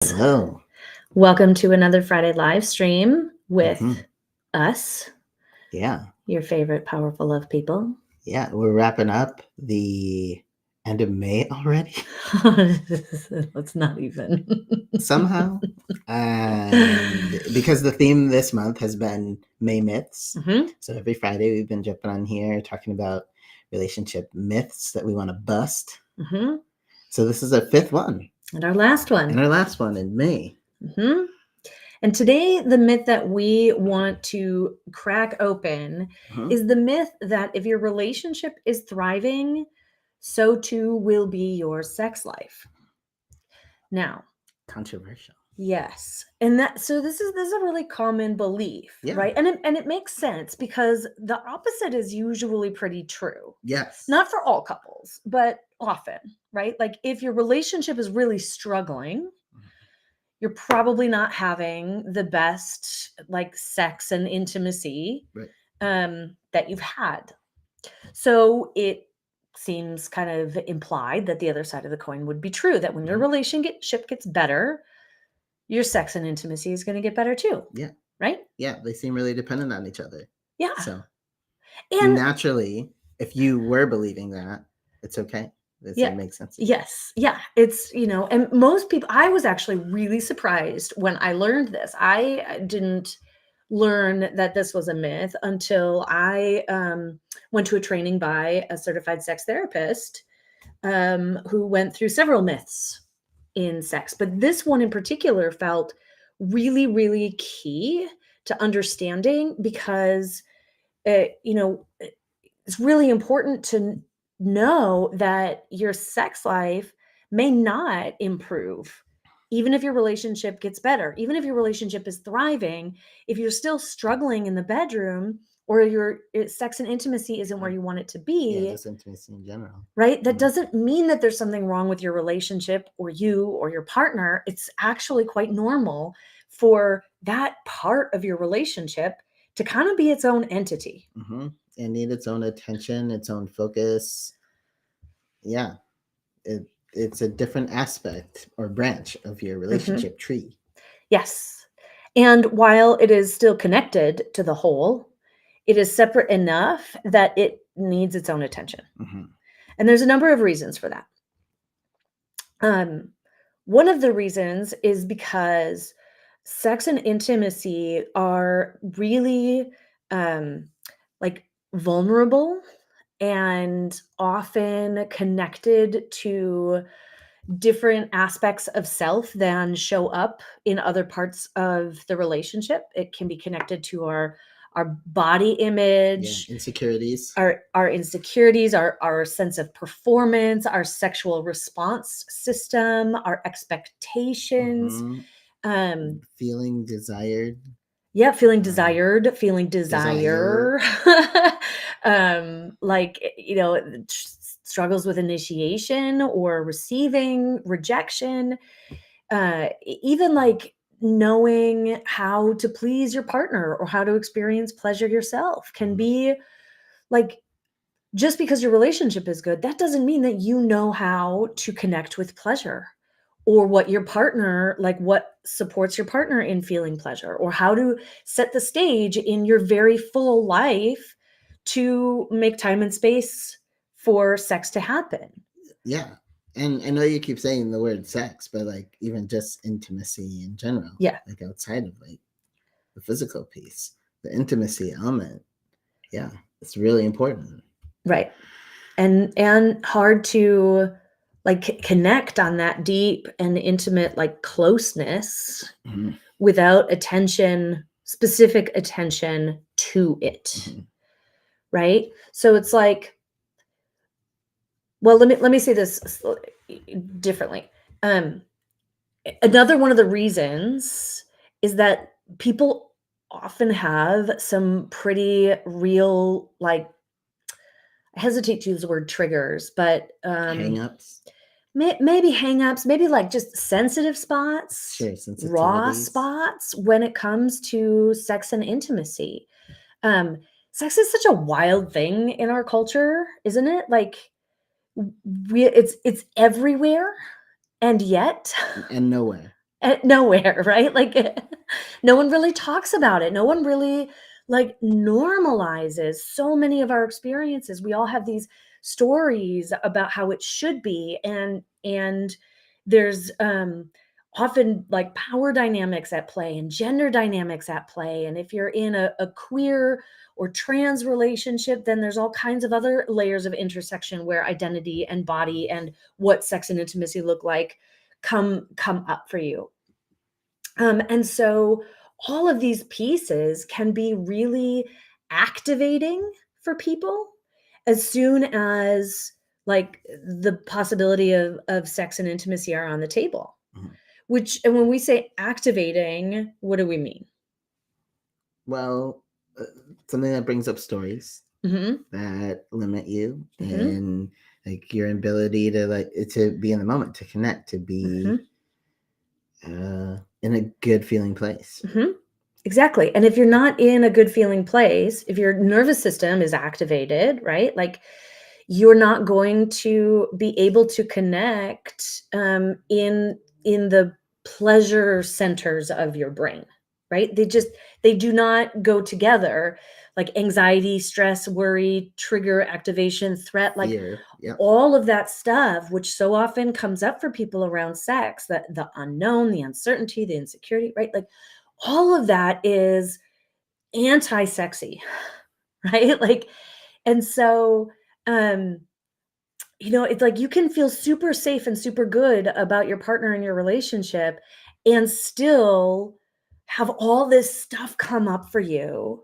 Hello. Welcome to another Friday live stream with Mhm. us, Yeah. your favorite powerful love people. Yeah. We're wrapping up the end of May already Let's not even. somehow. And because the theme this month has been May myths. Mhm. So every Friday we've been jumping on here talking about relationship myths that we want to bust. Mhm. So this is our fifth one And our last and one. our last one in May. Mhm. And today, the myth that we want to crack open Mhm. is the myth that if your relationship is thriving, so too will be your sex life. Now, Controversial. yes. And this is a really common belief, Yeah. right? And it makes sense because the opposite is usually pretty true. Yes. Not for all couples, but often, right? Like if your relationship is really struggling, you're probably not having the best like sex and intimacy Right. that you've had. So it seems kind of implied that the other side of the coin would be true, that when your Mhm. relationship gets better, your sex and intimacy is going to get better too. Yeah. Right? Yeah. They seem really dependent on each other. Yeah. So And naturally, if you were believing that, it's okay. yeah. It makes sense. Yes. Yeah. It's, and most people, I was actually really surprised when I learned this. I didn't learn that this was a myth until I went to a training by a certified sex therapist who went through several myths in sex. But this one in particular felt really, really key to understanding because, it's really important to know that your sex life may not improve even if your relationship gets better, even if your relationship is thriving. If you're still struggling in the bedroom or your sex and intimacy isn't where you want it to Yeah, be, just intimacy in general. right? That Mhm. doesn't mean that there's something wrong with your relationship or you or your partner. It's actually quite normal for that part of your relationship to kind of be its own entity. Mhm. And need its own attention, its own focus. Yeah, it's a different aspect or branch of your Mhm. relationship tree. Yes. And while it is still connected to the whole, it is separate enough that it needs its own attention. Mhm. And there's a number of reasons for that. One of the reasons is because sex and intimacy are really um, like vulnerable and often connected to different aspects of self than show up in other parts of the relationship. It can be connected to our body Yeah, image, insecurities. our insecurities, our sense of performance, our sexual response system, our expectations. Mhm. Um, Feeling desired. yeah, feeling Um, desired, feeling desire. desire. Like, struggles with initiation or receiving, rejection, even like knowing how to please your partner or how to experience pleasure yourself can Mhm. be like, just because your relationship is good, that doesn't mean that you know how to connect with pleasure or what your partner, like what supports your partner in feeling pleasure or how to set the stage in your very full life to make time and space for sex to happen. Yeah. And I know you keep saying the word sex, but like even just intimacy in general, Yeah, like outside of like the physical piece, the intimacy element. Yeah, it's really important. right. And hard to like connect on that deep and intimate like closeness Mhm. without attention, specific attention to it, Mhm. right? So it's like, well, let me say this differently. Um, Another one of the reasons is that people often have some pretty real, like, I hesitate to use the word triggers, but Hang-ups. maybe hangups, maybe like just sensitive spots, Sure, raw sensitivities. spots when it comes to sex and intimacy. Um, Sex is such a wild thing in our culture, isn't it? Like it's everywhere, and yet And nowhere. nowhere, right? Like no one really talks about it. No one really like normalizes so many of our experiences. We all have these stories about how it should be, and there's often like power dynamics at play and gender dynamics at play. And if you're in a queer or trans relationship, then there's all kinds of other layers of intersection where identity and body and what sex and intimacy look like come up for you. And so all of these pieces can be really activating for people as soon as like the possibility of sex and intimacy are on the table. Mhm. Which, and when we say activating, what do we mean? Well, something that brings up stories Hmm. that limit you Hmm. and like your ability to to be in the moment, to connect, to be Hmm. in a good feeling place. Hmm. Exactly. And if you're not in a good feeling place, if your nervous system is activated, right? Like you're not going to be able to connect in the pleasure centers of your brain, right? They do not go together, like anxiety, stress, worry, trigger, activation, threat, like Fear. Yep. all of that stuff, which so often comes up for people around sex, that the unknown, the uncertainty, the insecurity, right? Like all of that is anti-sexy, right? Like, and so, um, it's like you can feel super safe and super good about your partner and your relationship and still have all this stuff come up for you,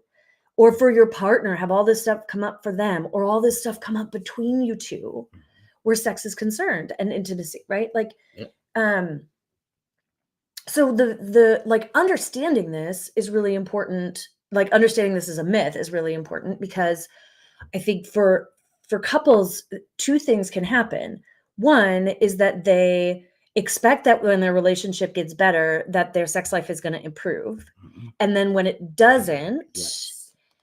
or for your partner, have all this stuff come up for them, or all this stuff come up between you two where sex is concerned and intimacy, right? Like, Yep. um, so the like understanding this is really important. Like understanding this is a myth is really important because I think for couples, two things can happen. One is that they expect that when their relationship gets better, that their sex life is going to improve. Mhm. And then when it doesn't, Yes.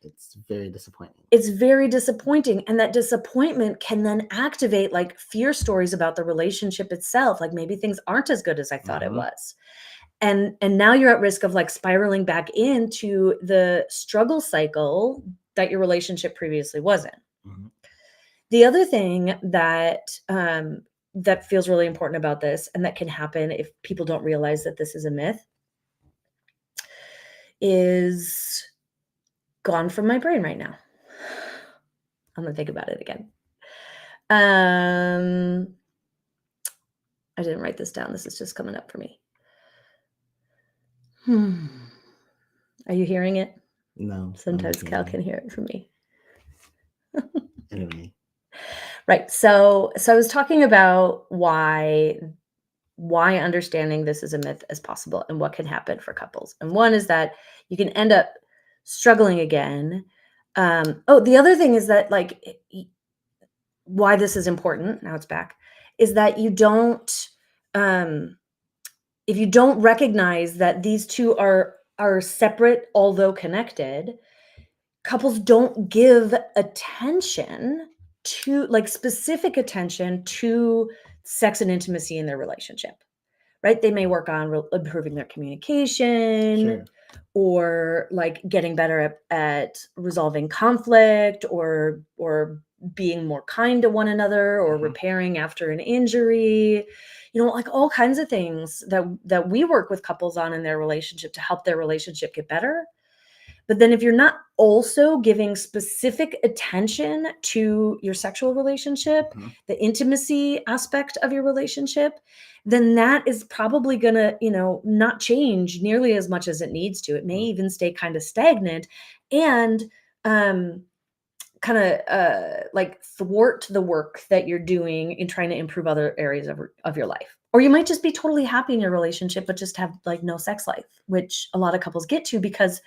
It's very disappointing. it's very disappointing. And that disappointment can then activate like fear stories about the relationship itself. Like maybe things aren't as good as I thought it Hmm. was. And now you're at risk of like spiraling back into the struggle cycle that your relationship previously wasn't. Hmm. The other thing that feels really important about this, and that can happen if people don't realize that this is a myth, is gone from my brain right now. I'm gonna think about it again. I didn't write this down. This is just coming up for me. Are you hearing it? No, I'm Sometimes Cal hearing. can hear it from me. Anyway. Right. So I was talking about why understanding this is a myth is possible and what can happen for couples. And one is that you can end up struggling again. The other thing is that like why this is important, now it's back, is that you don't um if you don't recognize that these two are separate although connected, couples don't give attention to like specific attention to sex and intimacy in their relationship, right? They may work on improving their communication, Sure. or like getting better at resolving conflict, or being more kind to one another, or Hmm. repairing after an injury, like all kinds of things that we work with couples on in their relationship to help their relationship get better. But then if you're not also giving specific attention to your sexual relationship, Hmm. the intimacy aspect of your relationship, then that is probably going to, not change nearly as much as it needs to. It may even stay kind of stagnant and um kind of like thwart the work that you're doing in trying to improve other areas of your life. Or you might just be totally happy in your relationship but just have like no sex life, which a lot of couples get to because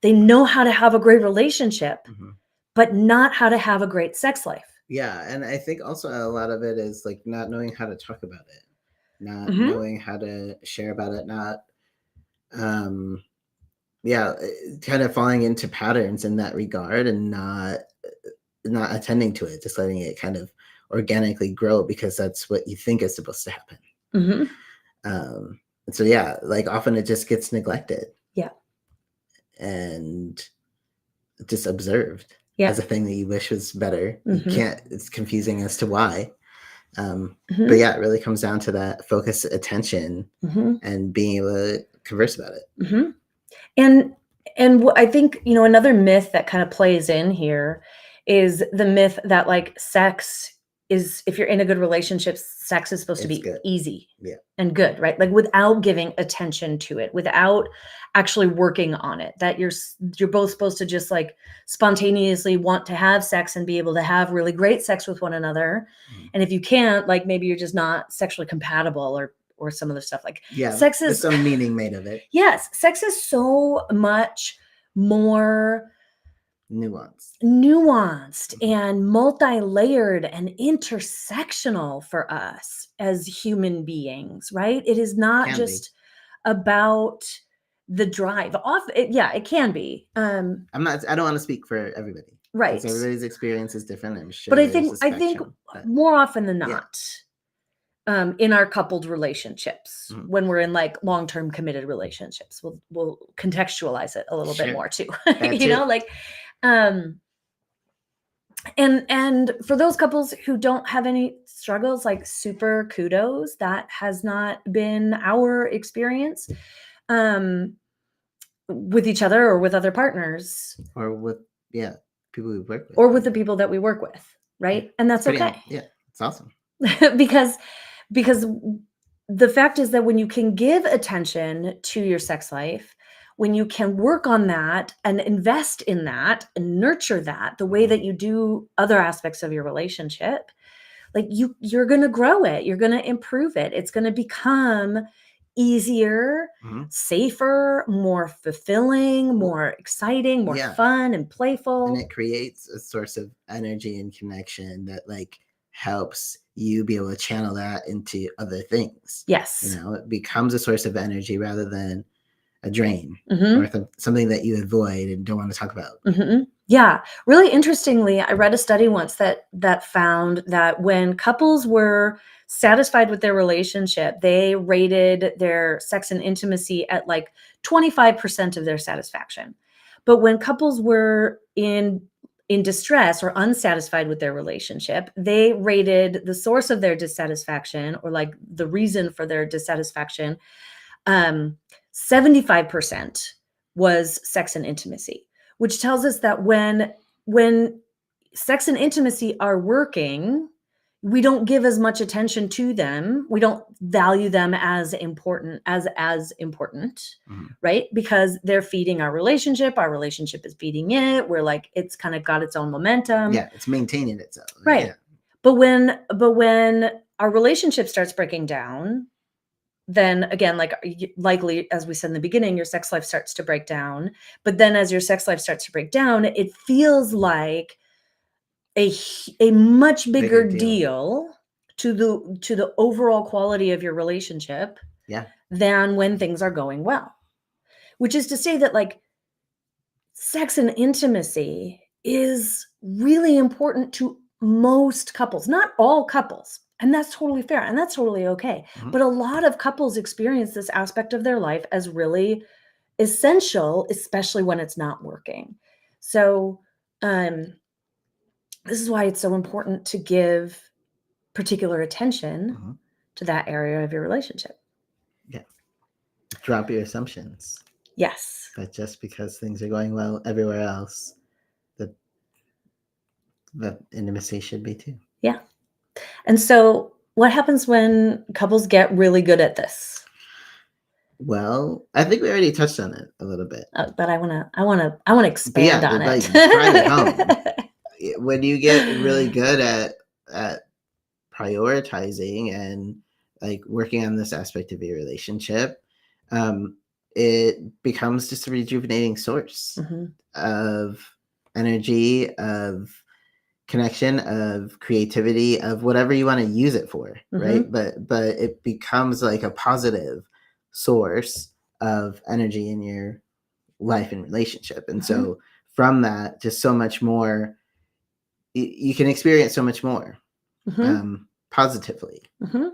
they know how to have a great relationship, Hmm. but not how to have a great sex life. Yeah, and I think also a lot of it is like not knowing how to talk about it, not Mhm. knowing how to share about it, not um yeah, kind of falling into patterns in that regard and not attending to it, just letting it kind of organically grow because that's what you think is supposed to happen. Mhm. Um so yeah, like often it just gets neglected. Yeah. And just observed Yeah. as a thing that you wish was better. You Mhm. can't, it's confusing as to why. But Mhm. yeah, it really comes down to that focused attention Mhm. and being able to converse about it. Mhm. And I think, another myth that kind of plays in here is the myth that, like, sex is, if you're in a good relationship, sex is supposed to It's be good. easy Yeah. and good, right? Like, without giving attention to it, without actually working on it, that you're both supposed to just, like, spontaneously want to have sex and be able to have really great sex with one another. Mhm. And if you can't, like, maybe you're just not sexually compatible, or some other stuff. Like, Yeah. sex There's is some meaning made of it. yes, sex is so much more Nuanced. nuanced Mhm. and multi-layered and intersectional for us as human beings, right? It is not Can be. just about the drive. Yeah, it can be. I don't want to speak for everybody. Because Right. everybody's experience is different. I'm sure But I there's think a spectrum. But more often than yeah. not, in our coupled relationships, Mhm. when we're in, like, long-term committed relationships, we'll contextualize it a little bit Sure. more too. That too. Like, um, and for those couples who don't have any struggles, like, super kudos. That has not been our experience, um, with each other or with other partners Or with, yeah, people we work with. or with the people that we work with, Yeah. right? And It's that's pretty, okay. yeah, it's awesome. because because the fact is that when you can give attention to your sex life, when you can work on that and invest in that and nurture that the way Mhm. that you do other aspects of your relationship, like, you're going to grow it, you're going to improve it, it's going to become easier, Mhm. safer, more fulfilling, Well, more exciting, more yeah. fun and And playful. it creates a source of energy and connection that like helps you be able to channel that into other things. Yes. It becomes a source of energy rather than a drain or Mhm. something that you avoid and don't want to talk about. Mhm. Yeah. Really interestingly, I read a study once that found that when couples were satisfied with their relationship, they rated their sex and intimacy at, like, 25% of their satisfaction. But when couples were in distress or unsatisfied with their relationship, they rated the source of their dissatisfaction, or, like, the reason for their dissatisfaction, um, 75% was sex and intimacy, which tells us that when sex and intimacy are working, we don't give as much attention to them. We don't value them as important, as important, Mhm. right? Because they're feeding our relationship. Our relationship is feeding it. We're like, it's kind of got its own momentum. Yeah, it's maintaining itself. Right. Yeah. But when our relationship starts breaking down, then again, like, likely, as we said in the beginning, your sex life starts to break down. But then as your sex life starts to break down, it feels like a much bigger Bigger deal. deal to the overall quality of your relationship Yeah. than when things are going well. Which is to say that, like, sex and intimacy is really important to most couples, not all couples. And that's totally fair. And that's totally okay. Mhm. But a lot of couples experience this aspect of their life as really essential, especially when it's not working. So, um, this is why it's so important to give particular attention Mhm. to that area of your relationship. Yeah. Drop your assumptions Yes. that just because things are going well everywhere else, that intimacy should be too. Yeah. And so, what happens when couples get really good at this? Well, I think we already touched on it a little bit. But I wanna But yeah, expand on like it. drive it home. When you get really good at prioritizing and like working on this aspect of your relationship, um, it becomes just a rejuvenating source Mhm, of energy, of connection, of creativity, of whatever you want to use it for, right? mhm, But it becomes like a positive source of energy in your life and relationship. And mhm, so from that, just so much more, you can experience so much more mhm, positively, mhm.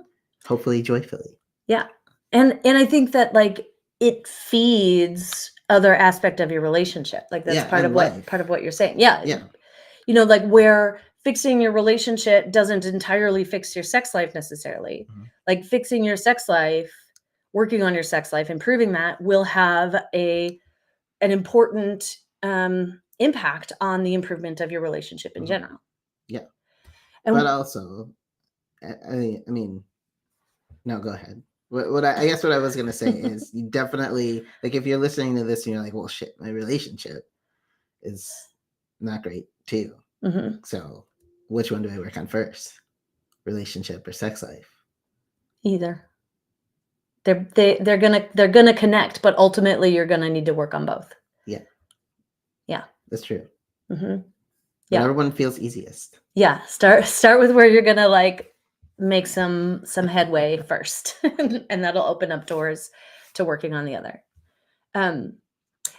hopefully joyfully. Yeah. And I think that, like, it feeds other aspect of your relationship. Like, that's Yeah, and part of life. what you're saying. Yeah. Yeah. Like, where fixing your relationship doesn't entirely fix your sex life necessarily. Mhm. Like, fixing your sex life, working on your sex life, improving that will have an important impact on the improvement of your relationship in Mhm. general. Yeah. But And also, I mean, no, go ahead. I guess what I was gonna say is you definitely, like, if you're listening to this and you're like, well, shit, my relationship is not great too. Mhm. So, which one do I work on first, relationship or sex life? Either they're gonna connect, but ultimately you're gonna need to work on both. Yeah, Yeah. that's true. Hmm. Yeah. Whatever one feels easiest. Yeah. Start with where you're gonna, like, make some headway first, and that'll open up doors to working on the other. Um,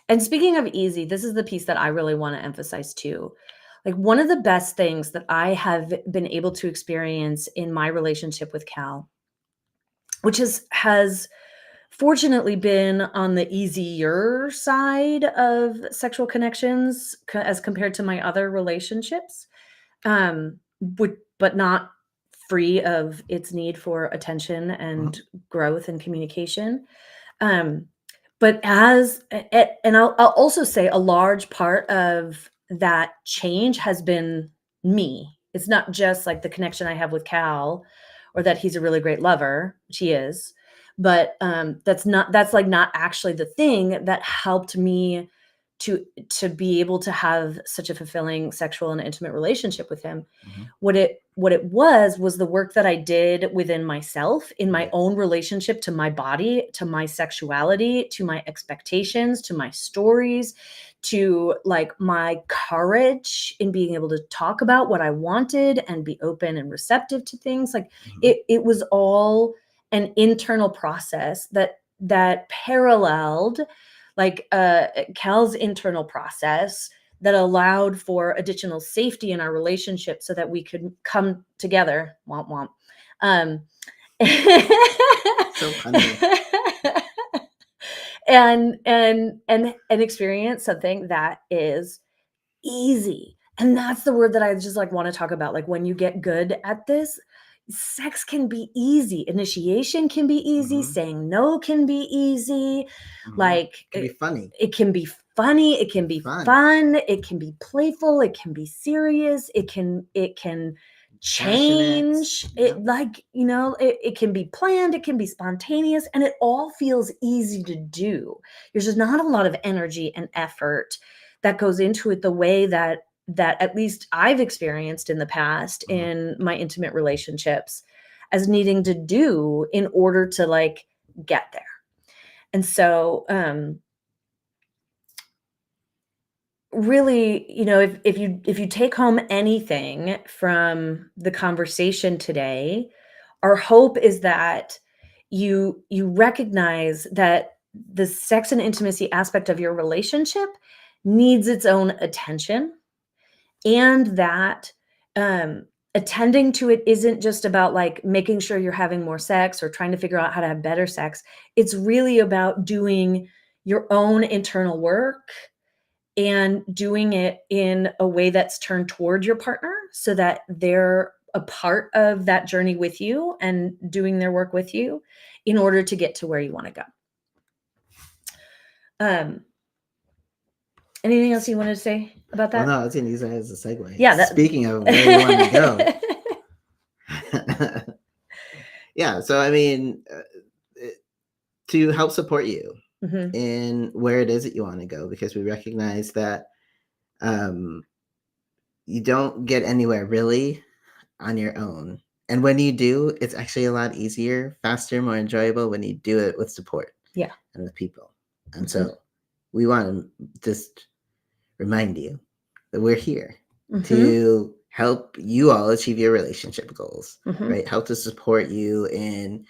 and speaking of easy, this is the piece that I really want to emphasize too. Like, one of the best things that I have been able to experience in my relationship with Cal, which has fortunately been on the easier side of sexual connections as compared to my other relationships, but not free of its need for attention Mhm. and growth and communication. Um, but and I'll also say a large part of that change has been me. It's not just like the connection I have with Cal, or that he's a really great lover, which he is, but that's like not actually the thing that helped me to be able to have such a fulfilling sexual and intimate relationship with him. Mhm. What it was the work that I did within myself, in my Yeah. own relationship to my body, to my sexuality, to my expectations, to my stories, to, like, my courage in being able to talk about what I wanted and be open and receptive to things. Like, Mhm. it was all an internal process that paralleled, like, Cal's internal process, that allowed for additional safety in our relationship so that we could come together, womp womp, um, So punny. and experience something that is easy. And that's the word that I just, like, want to talk about. Like, when you get good at this, sex can be easy. Initiation can be easy. Mhm. Saying no can be easy. Mhm. Like, Can be funny. it can be funny. It can be Fun. fun. It can be playful. It can be serious. It can Passionate. change it. Yeah. Like, it can be planned. It can be spontaneous, and it all feels easy to do. There's just not a lot of energy and effort that goes into it the way that at least I've experienced in the past Mhm. in my intimate relationships, as needing to do in order to, like, get there. And so, really, if you take home anything from the conversation today, our hope is that you recognize that the sex and intimacy aspect of your relationship needs its own attention, and that attending to it isn't just about, like, making sure you're having more sex or trying to figure out how to have better sex. It's really about doing your own internal work and doing it in a way that's turned toward your partner, so that they're a part of that journey with you and doing their work with you in order to get to where you want to go. Um, Anything else you wanted to say about Well, that? no, I was gonna use that as a segue. Yeah, that. Speaking of where you want to go. Yeah. So, I mean, to help support you Mhm. in where it is that you want to go, because we recognize that um, you don't get anywhere really on your own. And when you do, it's actually a lot easier, faster, more enjoyable when you do it with support Yeah. and with people. And Mhm. so we want to just remind you that we're here Mhm. to help you all achieve your relationship goals, Mhm. right? Help to support you in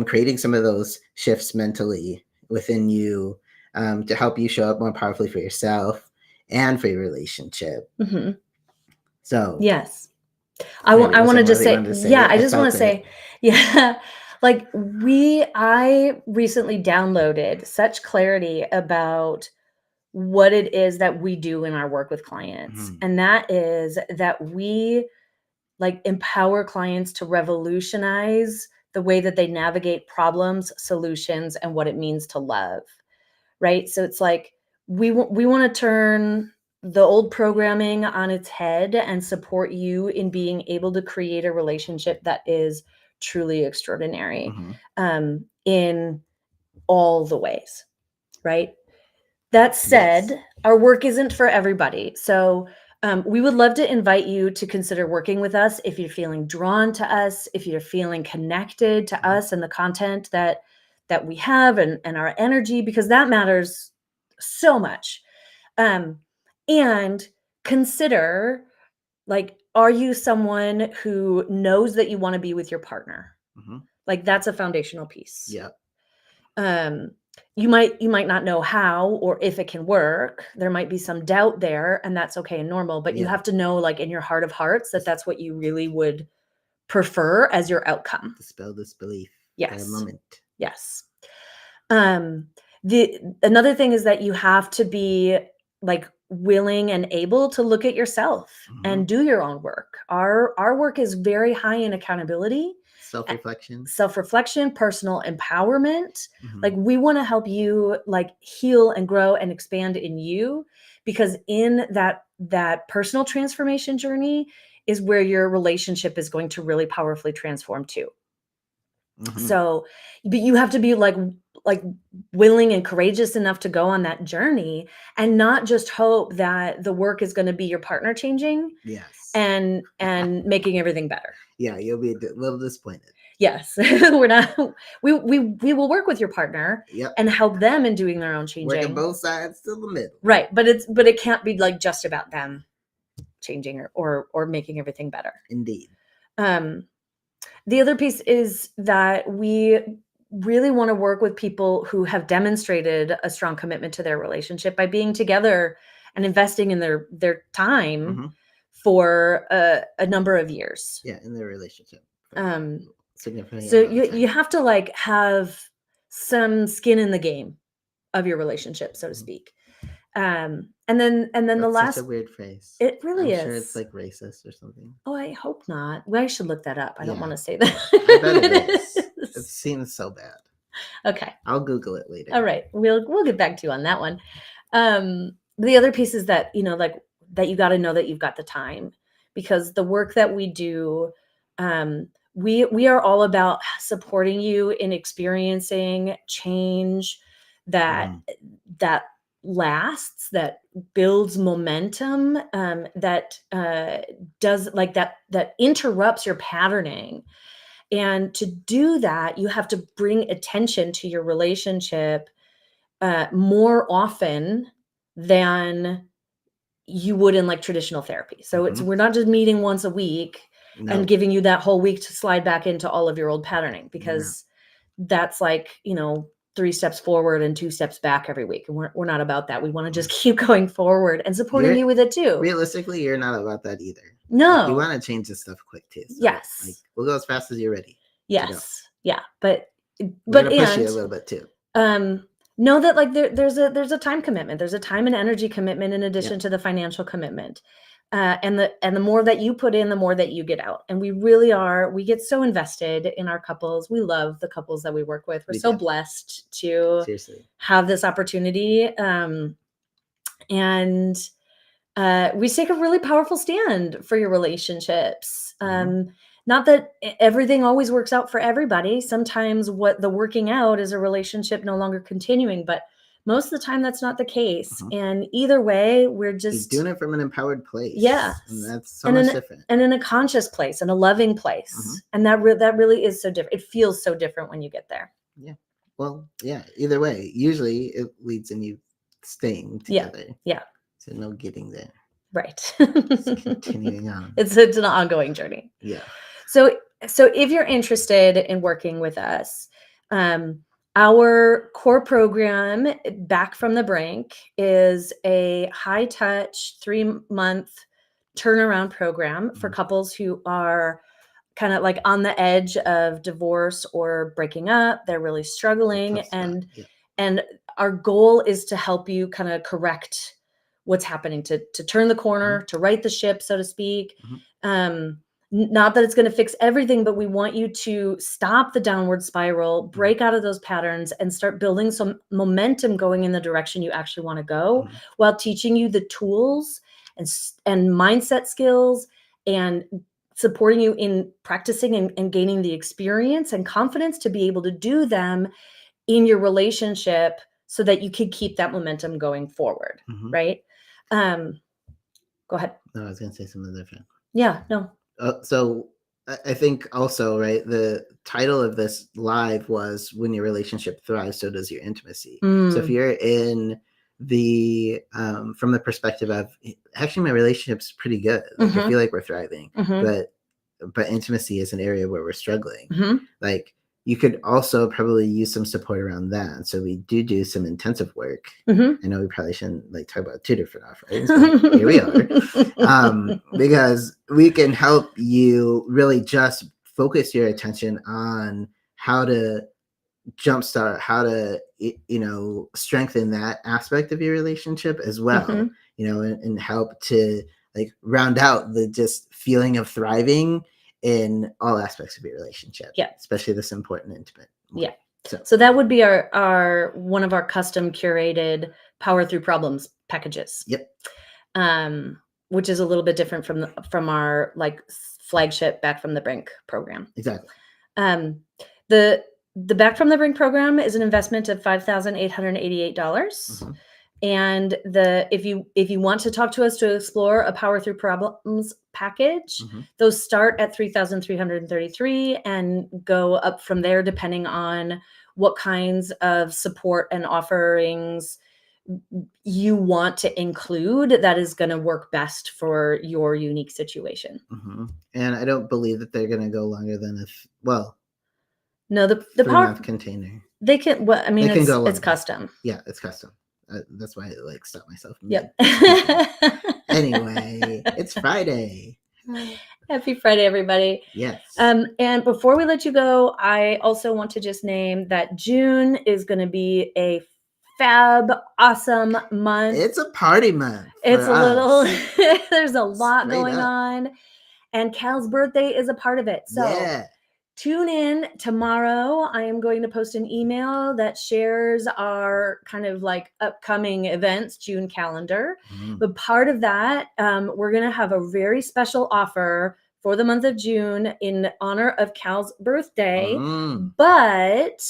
creating some of those shifts mentally within you, to help you show up more powerfully for yourself and for your relationship. Mhm. So, Yes. I Maddie, was want there to more just that you say, wanted to yeah, say? I I just want felt to it. say, yeah, Like I recently downloaded such clarity about what it is that we do in our work with clients. Mhm. And that is that we like empower clients to revolutionize the way that they navigate problems, solutions, and what it means to love. Right? So it's like we want to turn the old programming on its head and support you in being able to create a relationship that is truly extraordinary Mhm. in all the ways, right? That Yes. said, our work isn't for everybody. So we would love to invite you to consider working with us if you're feeling drawn to us, if you're feeling connected to Mhm. us and the content that we have and our energy, because that matters so much. Um, and consider like, are you someone who knows that you want to be with your partner? Mhm. Like that's a foundational piece. Yep. um you might not know how or if it can work. There might be some doubt there, and that's okay and normal, but you Yeah. have to know like in your heart of hearts that that's what you really would prefer as your outcome. Dispel this belief for a Yes. moment. Yes. um the Another thing is that you have to be like willing and able to look at yourself and Mhm. do your own work. Our work is very high in accountability, Self-reflection. self-reflection, personal empowerment. Like Mhm. we want to help you like heal and grow and expand in you, because in that personal transformation journey is where your relationship is going to really powerfully transform too. Mhm. So, but you have to be like willing and courageous enough to go on that journey and not just hope that the work is going to be your partner changing Yes. and making everything better. Yeah, you'll be a little disappointed. Yes. We're not we will work with your partner Yep. and help them in doing their own Working changing. both sides to the middle. Right, but it can't be like just about them changing or making everything better. Indeed. Um the other piece is that we really want to work with people who have demonstrated a strong commitment to their relationship by being together and investing in their time Mhm. for a number of years. Yeah, in their relationship for a Um, significant so amount of you time. have to like have some skin in the game of your relationship, so to Mhm. speak. And then the That's such a last, weird phrase. it really I'm sure it's is. like racist or something. Oh, I hope not. Well, I should look that up. I don't Yeah, want to say that. I bet it is. It It is. seems so bad. Okay. I'll Google it later. All right. We'll get back to you on that one. The other piece is that, like that you got to know that you've got the time, because the work that we do, we are all about supporting you in experiencing change that Mhm. that lasts, that builds momentum, that does like that interrupts your patterning. And to do that, you have to bring attention to your relationship more often than you would in like traditional therapy. So Mhm. we're not just meeting once a week and No. giving you that whole week to slide back into all of your old patterning, No. because that's like, 3 steps forward and 2 steps back every week. And we're not about that. We want to just keep going forward and supporting You're you with it too. realistically, you're not about that either. Like you No. want to change this stuff quick too. So like Yes. we'll go as fast as you're ready to go. Yes. Yeah. But We're but gonna push you a and little bit too. um know that like there's a time commitment, there's a time and energy commitment in Yeah. addition to the financial commitment, and the more that you put in, the more that you get out. And we get so invested in our couples. We love the couples that we work with. We're We so do. blessed to Seriously. have this opportunity, and we take a really powerful stand for your relationships. Mhm. Not that everything always works out for everybody. Sometimes what the working out is a relationship no longer continuing, but most of the time that's not the case. Mhm. And either way, we're You're just, doing it from an empowered place. yes, And that's so and much in different. and in a conscious place and a loving Mhm. place. And that really is so different. It feels so different when you get there. Yeah. Well, yeah, either way, usually it leads in you staying Yeah. together. Yeah. So no getting there. Right. Just continuing on. It's an ongoing journey. Yeah. So if you're interested in working with us, our core program, Back from the Brink, is a high touch 3-month turnaround program for Mhm. couples who are kind of like on the edge of divorce or breaking up. They're really struggling, Tough spot. Yeah. and our goal is to help you kind of correct what's happening, to turn the corner, to right the ship, so to speak. Not that it's going to fix everything, but we want you to stop the downward spiral, break out of those patterns, and start building some momentum going in the direction you actually want to go, while teaching you the tools and mindset skills, and supporting you in practicing and gaining the experience and confidence to be able to do them in your relationship, so that you could keep that momentum going forward. Right? Go ahead. No, I was going to say something different. Yeah, no. So I think also, right, the title of this live was "When Your Relationship Thrives, So Does Your Intimacy." So if you're in the from the perspective of, actually my relationship's pretty good, like I feel like we're thriving, but intimacy is an area where we're struggling. Like, you could also probably use some support around that. So we do some intensive work. I know we probably shouldn't like talk about 2 different offerings, but here we are. Because we can help you really just focus your attention on how to jumpstart, how to, strengthen that aspect of your relationship as well, and help to like round out the just feeling of thriving in all aspects of your relationship. Yeah. Especially this important, intimate one. Yeah. So that would be our one of our custom curated Power Through Problems packages. Yep. Which is a little bit different from our like flagship Back from the Brink program. Exactly. The Back from the Brink program is an investment of $5,888. And if you want to talk to us to explore a Power Through Problems package, those start at $3,333 and go up from there depending on what kinds of support and offerings you want to include that is going to work best for your unique situation. And I don't believe that they're going to go longer than no, the 3-month container. They can. Well, I mean, it's custom. Yeah, it's custom. That's why I like stop myself. Yep. Anyway, it's Friday. Happy Friday, everybody. Yes. And before we let you go, I also want to just name that June is going to be a fab, awesome month. It's a party month. It's a little, there's a lot going on. And Cal's birthday is a part of it. So tune in tomorrow. I am going to post an email that shares our kind of like upcoming events, June calendar. But part of that, we're going to have a very special offer for the month of June in honor of Cal's birthday. But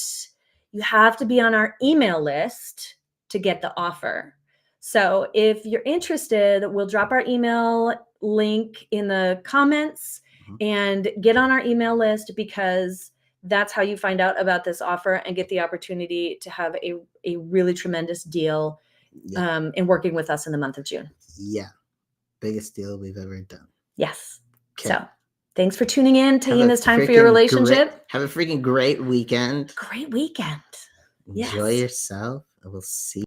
you have to be on our email list to get the offer. So if you're interested, we'll drop our email link in the comments and get on our email list, because that's how you find out about this offer and get the opportunity to have a really tremendous deal in working with us in the month of June. Yeah. Biggest deal we've ever done. Yes. Okay. So thanks for tuning in, taking this time for your relationship. Have a freaking great weekend. Great weekend. Enjoy yourself. I will see